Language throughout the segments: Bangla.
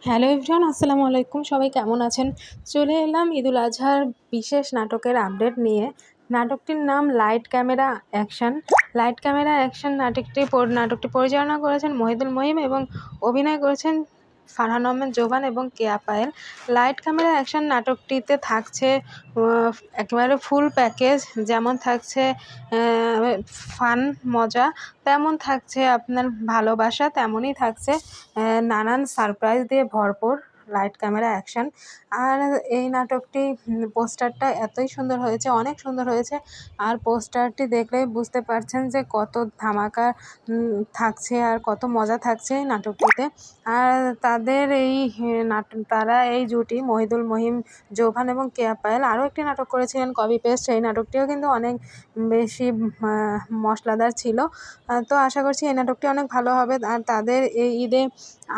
হ্যালো এভরিওয়ান, আসসালামু আলাইকুম। সবাই কেমন আছেন? চলে এলাম ঈদুল আজহার বিশেষ নাটকের আপডেট নিয়ে। নাটকটির নাম light camera action. Light camera action নাটকটি পরিচালনা করেছেন মহিদুল মহিম এবং অভিনয় করেছেন ফারহান আহমেদ জোবান এবং কেয়া পায়েল। লাইট ক্যামেরা অ্যাকশন নাটকটিতে থাকছে একেবারে ফুল প্যাকেজ। যেমন থাকছে ফান, মজা, তেমন থাকছে আপনার ভালোবাসা, তেমনই থাকছে নানান সারপ্রাইজ দিয়ে ভরপুর লাইট ক্যামেরা অ্যাকশন। আর এই নাটকটি পোস্টারটা এতই সুন্দর হয়েছে, অনেক সুন্দর হয়েছে। আর পোস্টারটি দেখলেই বুঝতে পারছেন যে কত ধামাকা থাকছে আর কত মজা থাকছে এই নাটকটিতে। আর তাদের এই তারা এই জুটি মহিদুল মহিম, জোভান এবং কেয়া পায়েল আরও একটি নাটক করেছিলেন কপি পেস্ট। সেই নাটকটিও কিন্তু অনেক বেশি মশলাদার ছিল। তো আশা করছি এই নাটকটি অনেক ভালো হবে। আর তাদের এই ঈদে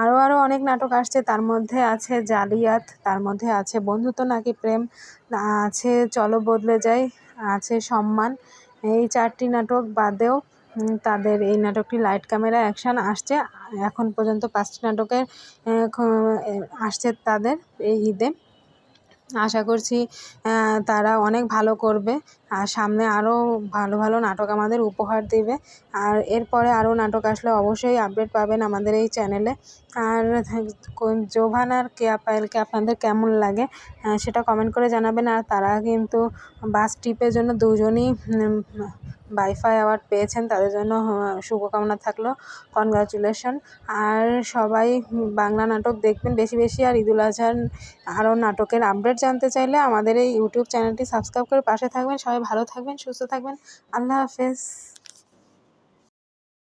আরও অনেক নাটক আসছে। তার মধ্যে আছে জালিয়াত, তার মধ্যে আছে বন্ধুত্ব নাকি প্রেম, আছে চলো বদলে যাই, আছে সম্মান। এই 4টি নাটক বাদেও তাদের এই নাটকটি লাইট ক্যামেরা অ্যাকশন আসছে। এখন পর্যন্ত 5টি নাটকের আসছে তাদের এই ঈদে। আশা করছি তারা অনেক ভালো করবে আর সামনে আরও ভালো ভালো নাটক আমাদের উপহার দেবে। আর এরপরে আরও নাটক আসলে অবশ্যই আপডেট পাবেন আমাদের এই চ্যানেলে। আর জোভান আর কেয়া পায়েলকে আপনাদের কেমন লাগে সেটা কমেন্ট করে জানাবেন। আর তারা কিন্তু বাস ট্রিপের জন্য দুজনই বাইফাই অ্যাওয়ার্ড পেয়েছেন, তাদের জন্য শুভকামনা থাকলো, কনগ্রাচুলেশন। আর সবাই বাংলা নাটক দেখবেন বেশি বেশি। আর ঈদুল আজহার আরও নাটকের আপডেট জানতে চাইলে আমাদের এই ইউটিউব চ্যানেলটি সাবস্ক্রাইব করে পাশে থাকবেন। সবাই ভালো থাকবেন, সুস্থ থাকবেন। আল্লাহ হাফেজ।